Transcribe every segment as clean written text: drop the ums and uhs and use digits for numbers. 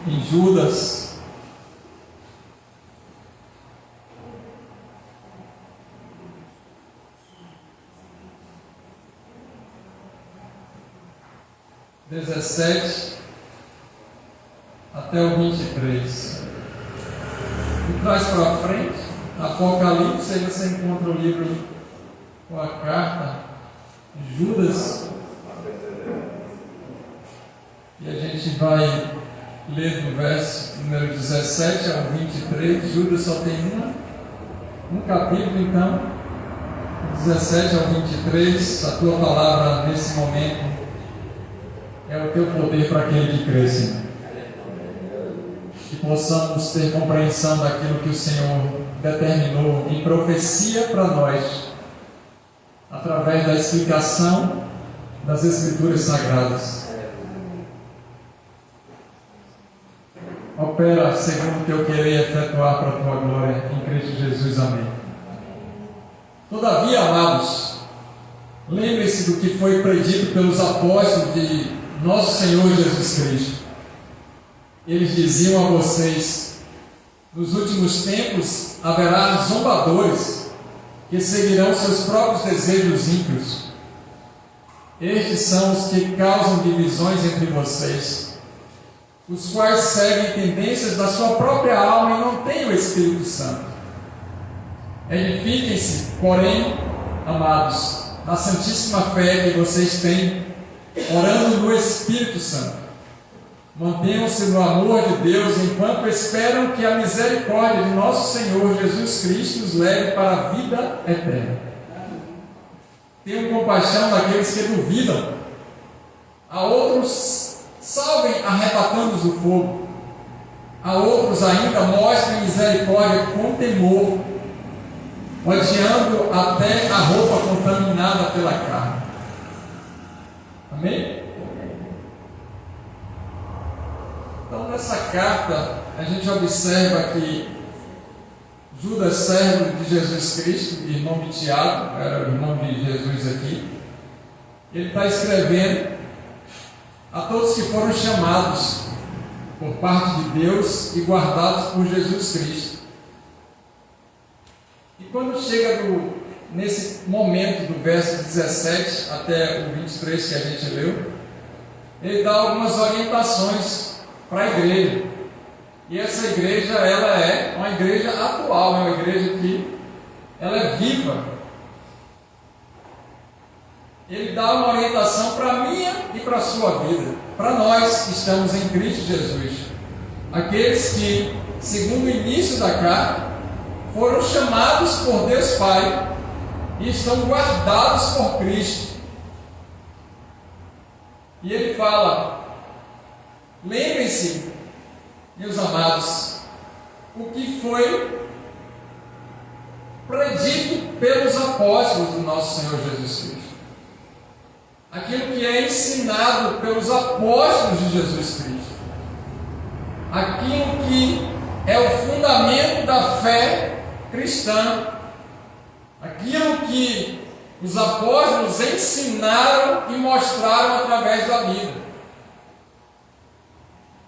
em Judas. (17) até o 23. E traz para frente, Apocalipse, aí você encontra o livro com a carta de Judas. E a gente vai ler do verso número 17 ao 23. Judas só tem um capítulo, então, 17 ao 23. A tua palavra nesse momento é o teu poder para aquele que crê, Senhor. Que possamos ter compreensão daquilo que o Senhor determinou em profecia para nós, através da explicação das Escrituras Sagradas. Opera segundo o teu querer efetuar para a tua glória, em Cristo Jesus. Amém. Todavia, amados, lembre-se do que foi predito pelos apóstolos de nosso Senhor Jesus Cristo. Eles diziam a vocês: nos últimos tempos haverá zombadores que seguirão seus próprios desejos ímpios. Estes são os que causam divisões entre vocês, os quais seguem tendências da sua própria alma e não têm o Espírito Santo. Edifiquem-se, porém, amados, na santíssima fé que vocês têm, orando no Espírito Santo. Mantenham-se no amor de Deus, enquanto esperam que a misericórdia de nosso Senhor Jesus Cristo os leve para a vida eterna. Tenham compaixão daqueles que duvidam. A outros salvem arrebatando-os do fogo. A outros ainda mostrem misericórdia com temor, odiando até a roupa contaminada pela carne. Amém? Então, nessa carta, a gente observa que Judas, servo de Jesus Cristo, irmão de Tiago, era o irmão de Jesus aqui, ele está escrevendo a todos que foram chamados por parte de Deus e guardados por Jesus Cristo. E quando chega nesse momento do verso 17 até o 23 que a gente leu, ele dá algumas orientações para a igreja. E essa igreja, ela é uma igreja atual, é uma igreja que ela é viva. Ele dá uma orientação para a minha e para a sua vida, para nós que estamos em Cristo Jesus, aqueles que, segundo o início da carta, foram chamados por Deus Pai e estão guardados por Cristo. E ele fala: lembrem-se, meus amados, o que foi predito pelos apóstolos do nosso Senhor Jesus Cristo. Aquilo que é ensinado pelos apóstolos de Jesus Cristo. Aquilo que é o fundamento da fé cristã. Aquilo que os apóstolos ensinaram e mostraram através da vida.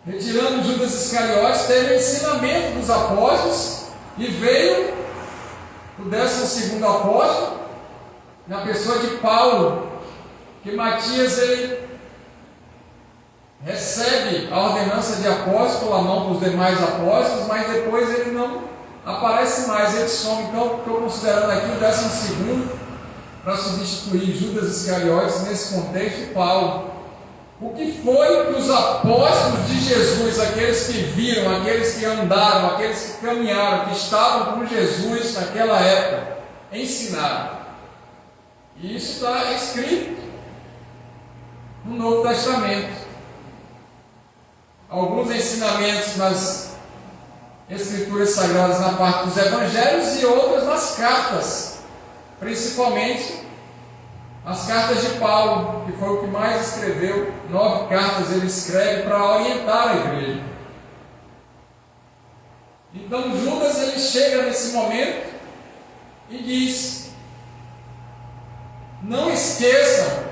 Retirando Judas Iscariotes, teve o ensinamento dos apóstolos e veio o 12º apóstolo, na pessoa de Paulo, que Matias ele recebe a ordenança de apóstolo, a mão dos demais apóstolos, mas depois ele não aparece mais, ele some. Então, estou considerando aqui o 12º para substituir Judas Iscariotes nesse contexto, Paulo. O que foi que os apóstolos de Jesus, aqueles que viram, aqueles que andaram, aqueles que caminharam, que estavam com Jesus naquela época, ensinaram? E isso está escrito no Novo Testamento. Alguns ensinamentos nas Escrituras Sagradas, na parte dos Evangelhos, e outras nas cartas, principalmente as cartas de Paulo, que foi o que mais escreveu. 9 cartas ele escreve para orientar a igreja. Então Judas ele chega nesse momento e diz: não esqueçam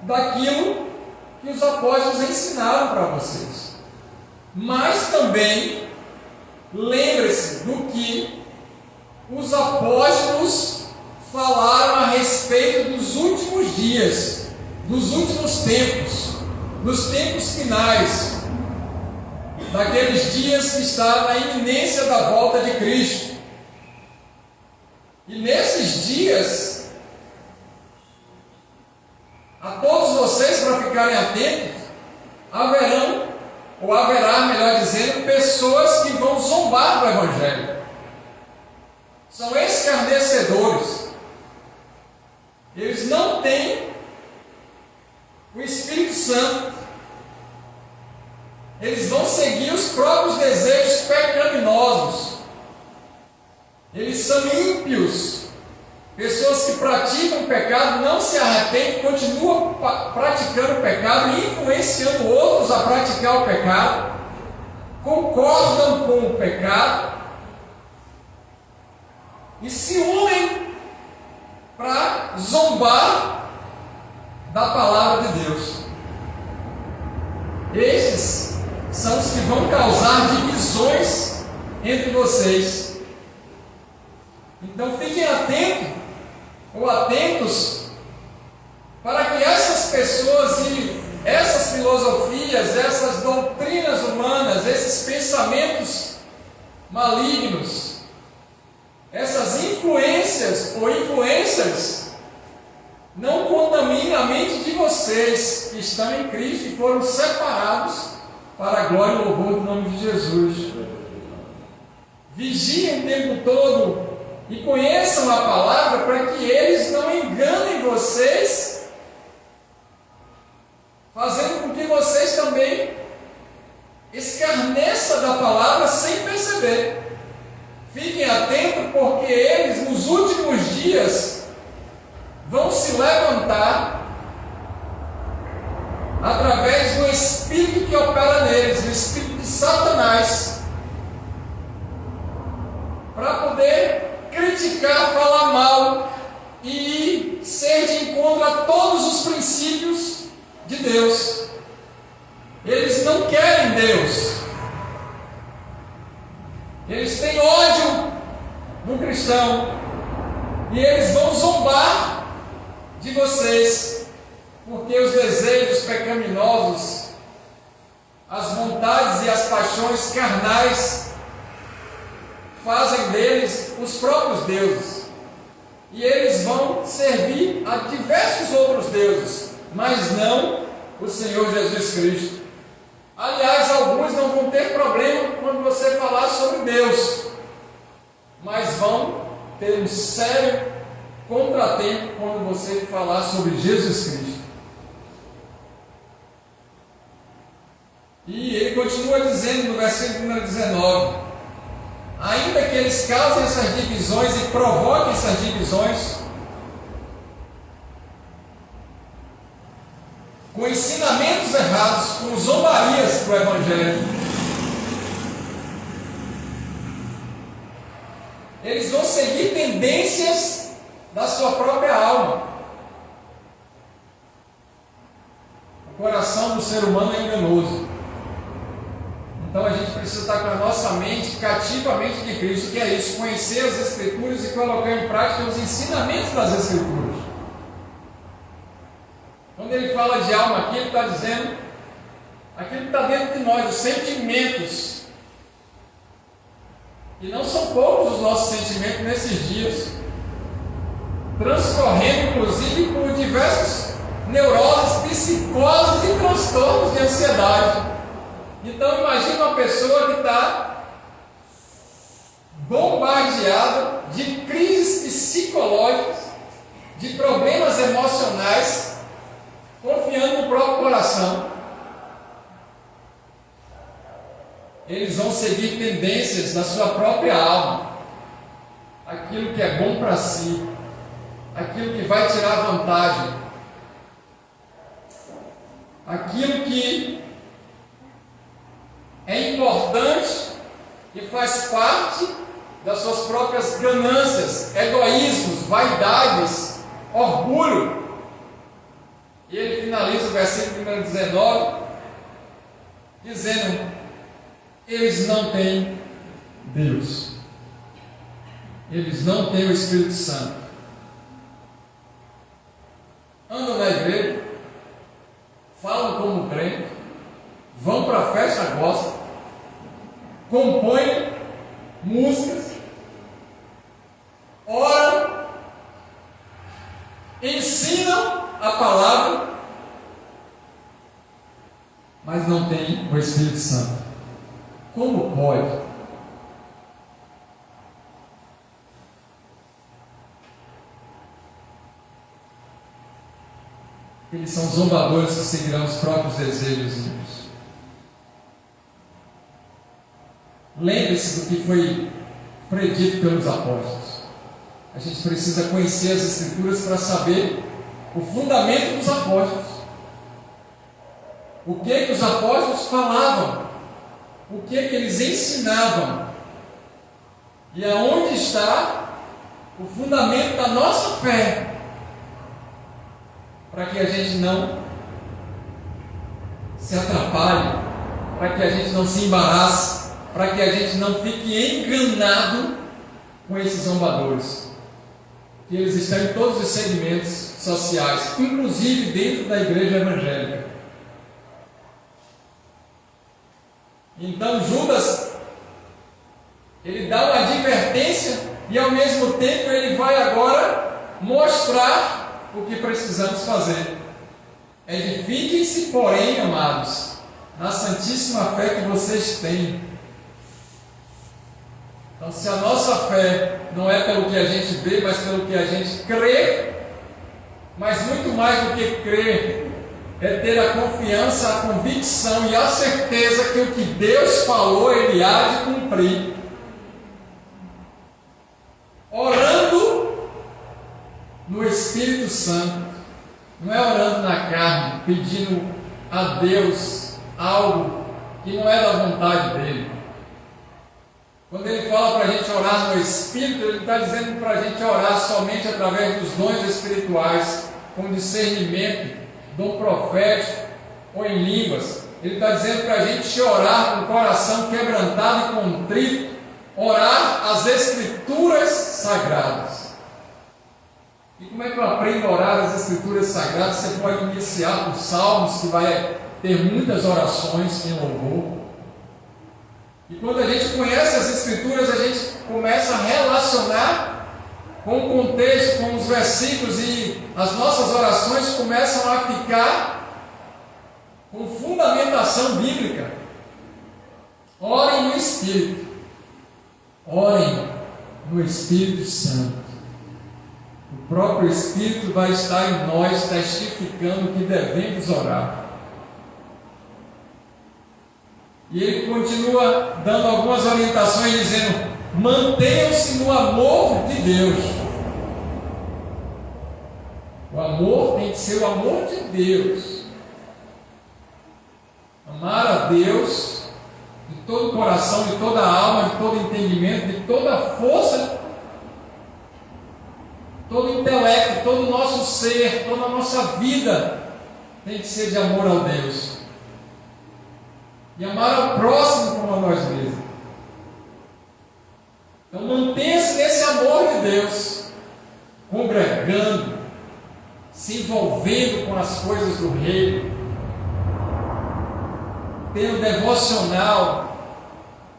daquilo que os apóstolos ensinaram para vocês. Mas também lembre-se do que os apóstolos falaram a respeito dos últimos dias, dos últimos tempos, dos tempos finais, daqueles dias que está na iminência da volta de Cristo. E nesses dias, a todos vocês, para ficarem atentos, haverá, melhor dizendo, pessoas que vão zombar do Evangelho. São escarnecedores. Eles não têm o Espírito Santo. Eles vão seguir os próprios desejos pecaminosos. Eles são ímpios. Pessoas que praticam o pecado, não se arrependem, continuam praticando o pecado e influenciando outros a praticar o pecado, concordam com o pecado e se unem para zombar da palavra de Deus. Estes são os que vão causar divisões entre vocês. Então fiquem atentos para que essas pessoas e essas filosofias, essas doutrinas humanas, esses pensamentos malignos, essas influências ou influências não contaminem a mente de vocês que estão em Cristo e foram separados para a glória e louvor do nome de Jesus. Vigiem o tempo todo e conheçam a palavra para que eles não enganem vocês, fazendo com que vocês também escarneçam da palavra sem perceber. Fiquem atentos, porque eles nos últimos dias vão se levantar através do espírito que opera neles, o espírito de Satanás, para poder criticar, falar mal e ser de encontro a todos os princípios de Deus. Eles não querem Deus. Eles têm ódio do cristão e eles vão zombar de vocês, porque os desejos pecaminosos, as vontades e as paixões carnais fazem deles os próprios deuses, e eles vão servir a diversos outros deuses, mas não o Senhor Jesus Cristo. Aliás, alguns não vão ter problema quando você falar sobre Deus, mas vão ter um sério contratempo quando você falar sobre Jesus Cristo. E ele continua dizendo no versículo número 19: ainda que eles causem essas divisões e provoquem essas divisões, com ensinamentos errados, com zombarias para o Evangelho, eles vão seguir tendências da sua própria alma. O coração do ser humano é enganoso. Então a gente precisa estar com a nossa mente cativamente de Cristo. O que é isso? Conhecer as Escrituras e colocar em prática os ensinamentos das Escrituras. Quando ele fala de alma aqui, ele está dizendo aquilo que está dentro de nós, os sentimentos. E não são poucos os nossos sentimentos nesses dias, transcorrendo inclusive por diversas neuroses, psicoses e transtornos de ansiedade. Então imagine uma pessoa que está bombardeada de crises psicológicas, de problemas emocionais, confiando no próprio coração. Eles vão seguir tendências da sua própria alma, aquilo que é bom para si, aquilo que vai tirar vantagem, aquilo que é importante e faz parte das suas próprias ganâncias, egoísmos, vaidades, orgulho. E ele finaliza o versículo número 19 dizendo: eles não têm Deus. Eles não têm o Espírito Santo. Andam na igreja, falam como crente, vão para a festa gospel, compõem músicas, oram, ensinam a palavra, mas não têm o Espírito Santo. Como pode? Eles são zombadores que seguirão os próprios desejos. Lembre-se do que foi predito pelos apóstolos. A gente precisa conhecer as Escrituras para saber o fundamento dos apóstolos. O que os apóstolos falavam, o que eles ensinavam, e aonde está o fundamento da nossa fé, para que a gente não se atrapalhe, para que a gente não se embarace, para que a gente não fique enganado com esses zombadores, que eles estão em todos os segmentos sociais, inclusive dentro da igreja evangélica. Então Judas, ele dá uma advertência e ao mesmo tempo ele vai agora mostrar o que precisamos fazer. Edifiquem-se, porém, amados, na santíssima fé que vocês têm. Então, se a nossa fé não é pelo que a gente vê, mas pelo que a gente crê, mas muito mais do que crer, é ter a confiança, a convicção e a certeza que o que Deus falou, Ele há de cumprir. Orando no Espírito Santo, não é orando na carne, pedindo a Deus algo que não é da vontade dEle. Quando Ele fala para a gente orar no Espírito, Ele está dizendo para a gente orar somente através dos dons espirituais, com discernimento, dom profético ou em línguas. Ele está dizendo para a gente orar com o coração quebrantado e contrito, orar as Escrituras sagradas. E como é que eu aprendo a orar as Escrituras sagradas? Você pode iniciar com Salmos, que vai ter muitas orações em louvor. E quando a gente conhece as Escrituras, a gente começa a relacionar com o contexto, com os versículos, e as nossas orações começam a ficar com fundamentação bíblica. Orem no Espírito. Orem no Espírito Santo. O próprio Espírito vai estar em nós, testificando que devemos orar. E ele continua dando algumas orientações, dizendo: mantenham-se no amor de Deus. O amor tem que ser o amor de Deus. Amar a Deus de todo o coração, de toda a alma, de todo o entendimento, de toda a força, todo o intelecto, todo o nosso ser, toda a nossa vida tem que ser de amor a Deus. E amar ao próximo como a nós mesmos. Então mantenha-se nesse amor de Deus, congregando, se envolvendo com as coisas do reino, tendo devocional,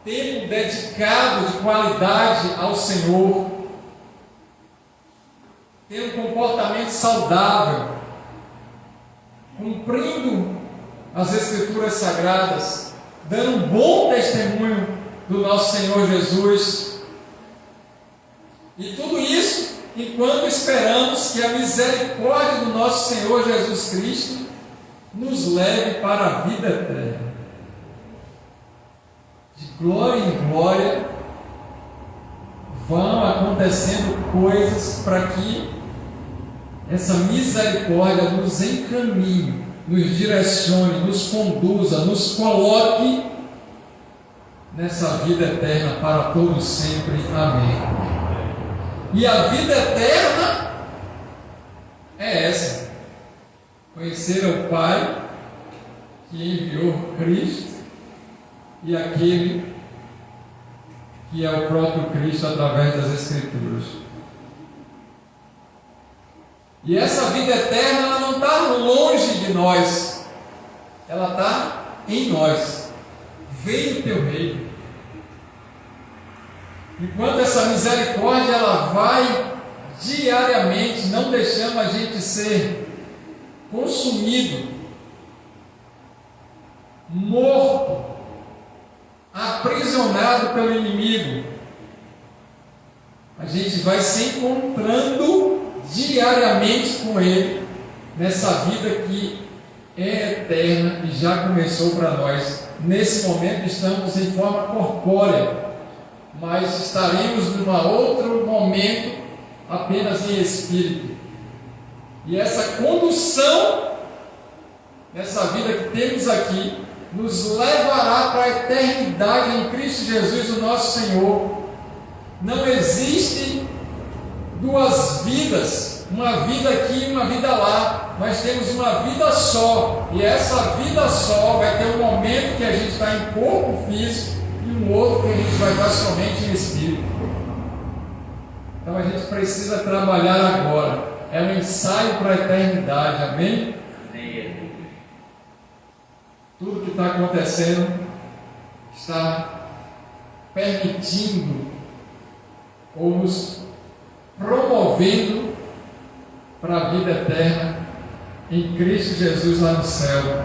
tempo dedicado de qualidade ao Senhor, tendo um comportamento saudável, cumprindo as Escrituras sagradas, dando um bom testemunho do nosso Senhor Jesus. E tudo isso enquanto esperamos que a misericórdia do nosso Senhor Jesus Cristo nos leve para a vida eterna. De glória em glória vão acontecendo coisas para que essa misericórdia nos encaminhe, nos direcione, nos conduza, nos coloque nessa vida eterna para todos sempre. Amém. E a vida eterna é essa: conhecer o Pai que enviou Cristo e aquele que é o próprio Cristo através das Escrituras. E essa vida eterna, ela não está longe de nós, ela está em nós. Venha o teu reino. Enquanto essa misericórdia ela vai diariamente, não deixando a gente ser consumido, morto, aprisionado pelo inimigo, a gente vai se encontrando diariamente com Ele, nessa vida que é eterna e já começou para nós. Nesse momento estamos em forma corpórea, mas estaremos num outro momento apenas em espírito. E essa condução nessa vida que temos aqui nos levará para a eternidade em Cristo Jesus, o nosso Senhor. Não existe duas vidas, uma vida aqui e uma vida lá. Nós temos uma vida só, e essa vida só vai ter um momento que a gente está em corpo físico e um outro que a gente vai estar somente em espírito. Então a gente precisa trabalhar agora. É um ensaio para a eternidade, amém? Amém. Tudo que está acontecendo está permitindo ou nos promovendo para a vida eterna em Cristo Jesus lá no céu.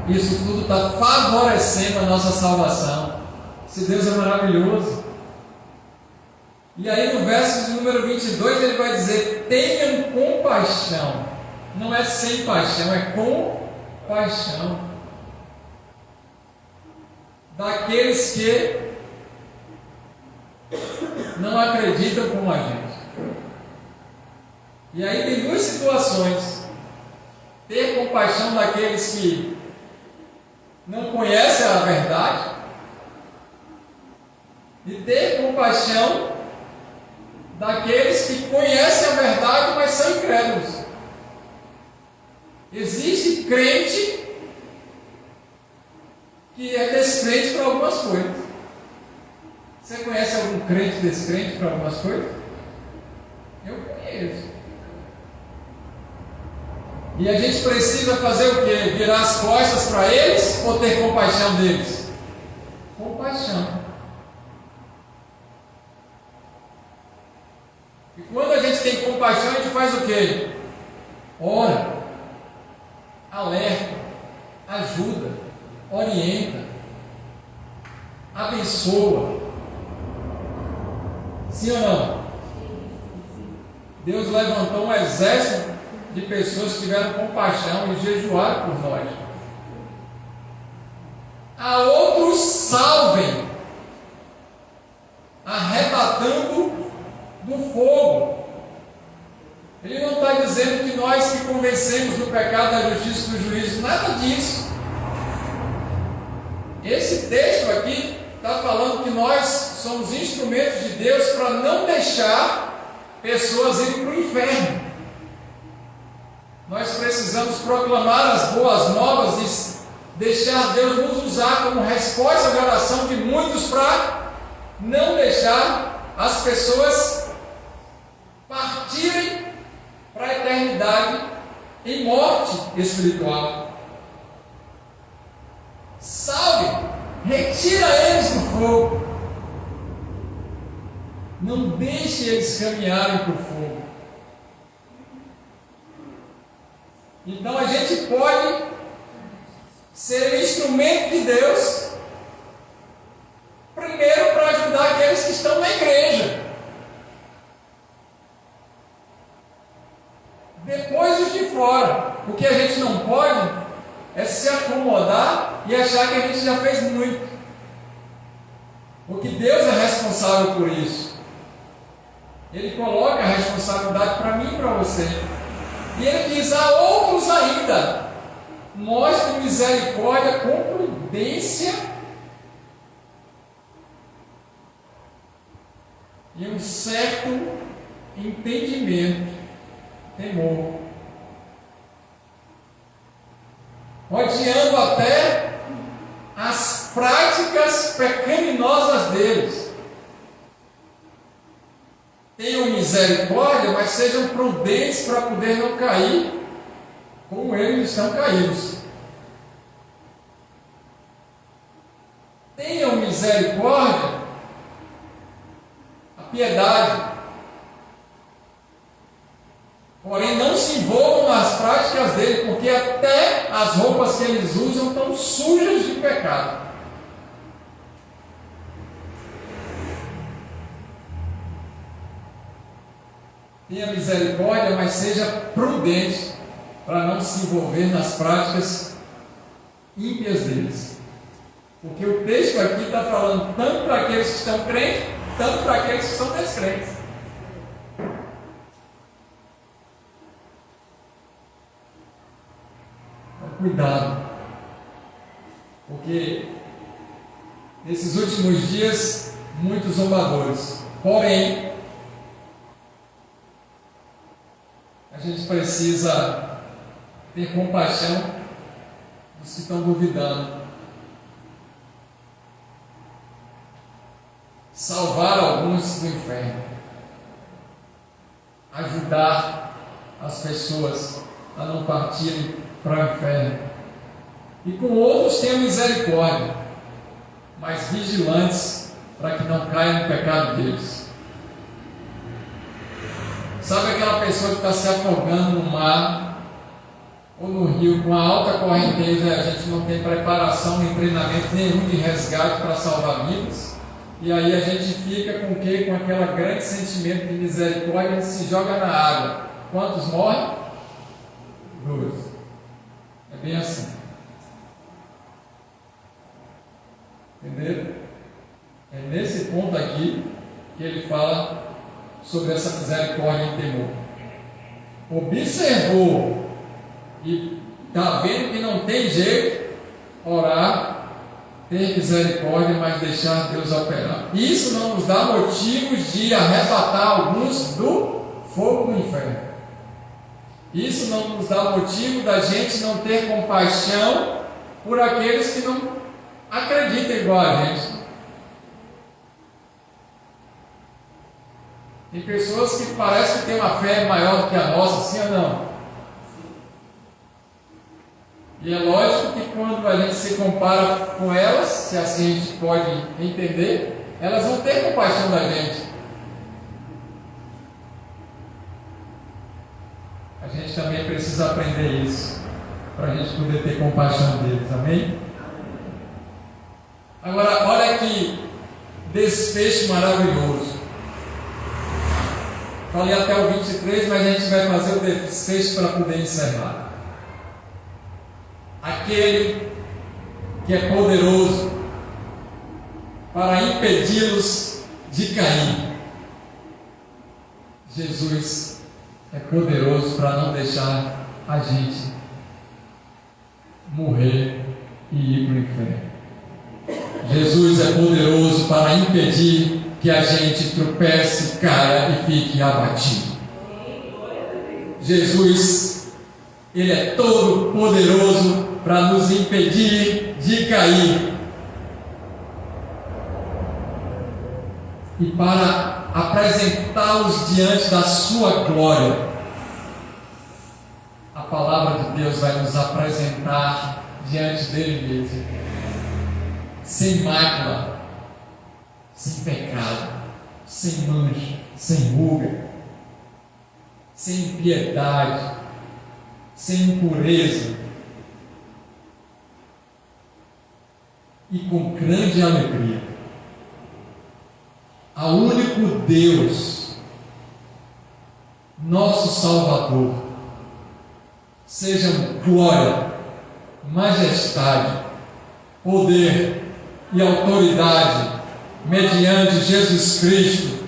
Isso tudo está favorecendo a nossa salvação. Esse Deus é maravilhoso. E aí no verso de número 22 ele vai dizer: tenham compaixão. Não é sem paixão, é compaixão daqueles que não acreditam como a gente. E aí tem duas situações: ter compaixão daqueles que não conhecem a verdade e ter compaixão daqueles que conhecem a verdade, mas são incrédulos. Existe crente que é descrente para algumas coisas. Você conhece algum crente descrente para algumas coisas? Eu conheço. E a gente precisa fazer o quê? Virar as costas para eles ou ter compaixão deles? Compaixão. E quando a gente tem compaixão, a gente faz o quê? Ora, alerta, ajuda, orienta, abençoa. Sim ou não? Deus levantou um exército de pessoas que tiveram compaixão e jejuaram por nós. A outros salvem, arrebatando do fogo. Ele não está dizendo que nós que convencemos do pecado, da justiça e do juízo, nada disso. Esse texto aqui está falando que nós somos instrumentos de Deus para não deixar pessoas irem para o inferno. Nós precisamos proclamar as boas novas e deixar Deus nos usar como resposta à oração de muitos para não deixar as pessoas partirem para a eternidade em morte espiritual. Salve, retira eles do fogo. Não deixe eles caminharem para o fogo. Então a gente pode ser instrumento de Deus, primeiro para ajudar aqueles que estão na igreja, depois os de fora. O que a gente não pode é se acomodar e achar que a gente já fez muito, porque Deus é responsável por isso. Ele coloca a responsabilidade para mim e para você. E ele diz: há outros ainda. Mostre misericórdia com prudência e um certo entendimento, temor, odiando até as práticas pecaminosas deles. Tenham misericórdia, mas sejam prudentes para poder não cair como eles estão caídos. Tenham misericórdia, a piedade, porém não se envolvam nas práticas dele, porque até as roupas que eles usam estão sujas de pecado. Tenha misericórdia, mas seja prudente para não se envolver nas práticas ímpias deles. Porque o texto aqui está falando tanto para aqueles que estão crentes, tanto para aqueles que são descrentes. Então, cuidado. Porque nesses últimos dias, muitos zombadores. Porém, a gente precisa ter compaixão dos que estão duvidando. Salvar alguns do inferno. Ajudar as pessoas a não partirem para o inferno. E com outros tenha misericórdia, mas vigilantes para que não caiam no pecado deles. Sabe aquela pessoa que está se afogando no mar ou no rio com a alta correnteza, a gente não tem preparação nem treinamento nenhum de resgate para salvar vidas, e aí a gente fica com o quê? Com aquele grande sentimento de misericórdia, e se joga na água. Quantos morrem? 2. É bem assim. Entenderam? É nesse ponto aqui que ele fala sobre essa misericórdia e temor. Observou e está vendo que não tem jeito, orar, ter misericórdia, mas deixar Deus operar. Isso não nos dá motivos de arrebatar alguns do fogo do inferno. Isso não nos dá motivo da gente não ter compaixão por aqueles que não acreditam igual a gente. Tem pessoas que parecem que têm uma fé maior do que a nossa, sim ou não? E é lógico que quando a gente se compara com elas, se assim a gente pode entender, elas vão ter compaixão da gente. A gente também precisa aprender isso, para a gente poder ter compaixão deles, amém? Agora, olha que desfecho maravilhoso. Falei até o 23, mas a gente vai fazer o desfecho para poder encerrar. Aquele que é poderoso para impedi-los de cair. Jesus é poderoso para não deixar a gente morrer e ir para o inferno. Jesus é poderoso para impedir que a gente tropece, caia e fique abatido. Jesus, Ele é todo poderoso para nos impedir de cair e para apresentá-los diante da sua glória. A palavra de Deus vai nos apresentar diante dele mesmo, sem mácula, sem pecado, sem mancha, sem ruga, sem impiedade, sem impureza, e com grande alegria. Ao único Deus, nosso Salvador, sejam glória, majestade, poder e autoridade, mediante Jesus Cristo,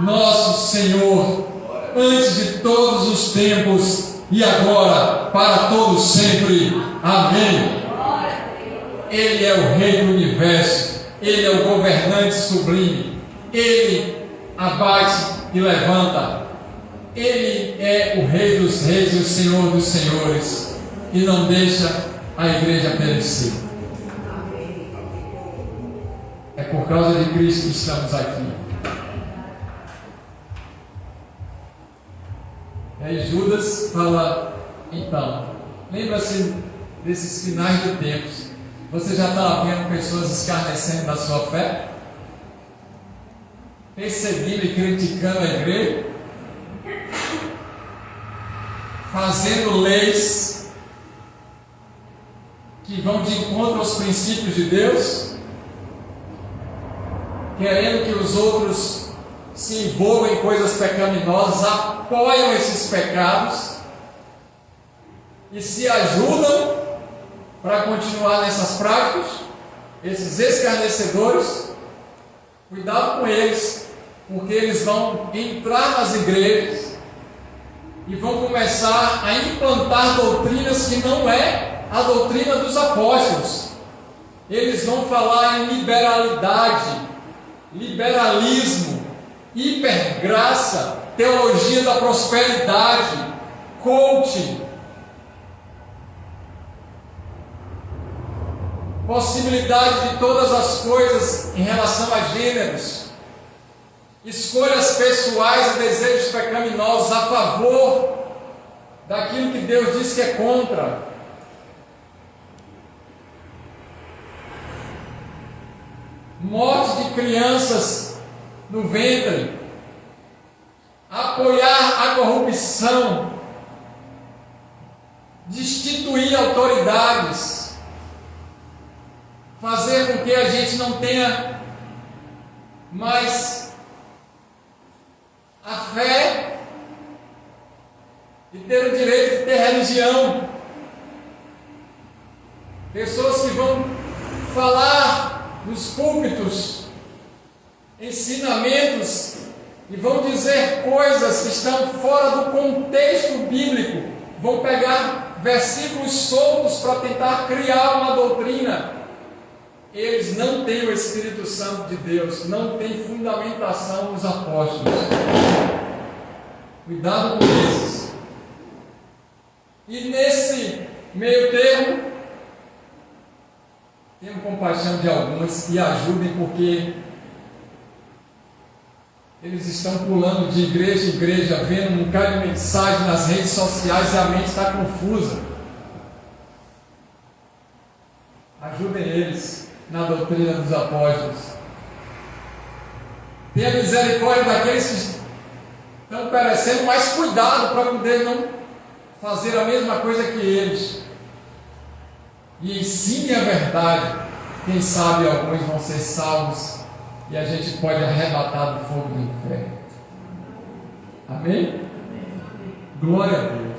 nosso Senhor, antes de todos os tempos e agora, para todos sempre. Amém. Ele é o Rei do Universo, Ele é o governante sublime, Ele abate e levanta, Ele é o Rei dos Reis e o Senhor dos Senhores, e não deixa a igreja perecer. É por causa de Cristo que estamos aqui. E aí Judas fala, então, lembra-se desses finais de tempos. Você já está vendo pessoas escarnecendo da sua fé? Perseguindo e criticando a igreja? Fazendo leis que vão de encontro aos princípios de Deus? Querendo que os outros se envolvam em coisas pecaminosas, apoiam esses pecados e se ajudam para continuar nessas práticas, esses escarnecedores. Cuidado com eles, porque eles vão entrar nas igrejas e vão começar a implantar doutrinas que não é a doutrina dos apóstolos. Eles vão falar em liberalidade, liberalismo, hipergraça, teologia da prosperidade, coaching, possibilidade de todas as coisas em relação a gêneros, escolhas pessoais e desejos pecaminosos a favor daquilo que Deus diz que é contra. Morte de crianças no ventre, apoiar a corrupção, destituir autoridades, fazer com que a gente não tenha mais a fé e ter o direito de ter religião. Pessoas que vão falar nos púlpitos ensinamentos e vão dizer coisas que estão fora do contexto bíblico, vão pegar versículos soltos para tentar criar uma doutrina. Eles não têm o Espírito Santo de Deus, não têm fundamentação nos apóstolos. Cuidado com esses. E nesse meio termo, tenham compaixão de alguns e ajudem, porque eles estão pulando de igreja em igreja, vendo um bocado de mensagem nas redes sociais e a mente está confusa. Ajudem eles na doutrina dos apóstolos. Tenha misericórdia daqueles que estão perecendo, mas cuidado para poder não fazer a mesma coisa que eles. E ensine a verdade. Quem sabe alguns vão ser salvos e a gente pode arrebatar do fogo do inferno. Amém? Glória a Deus.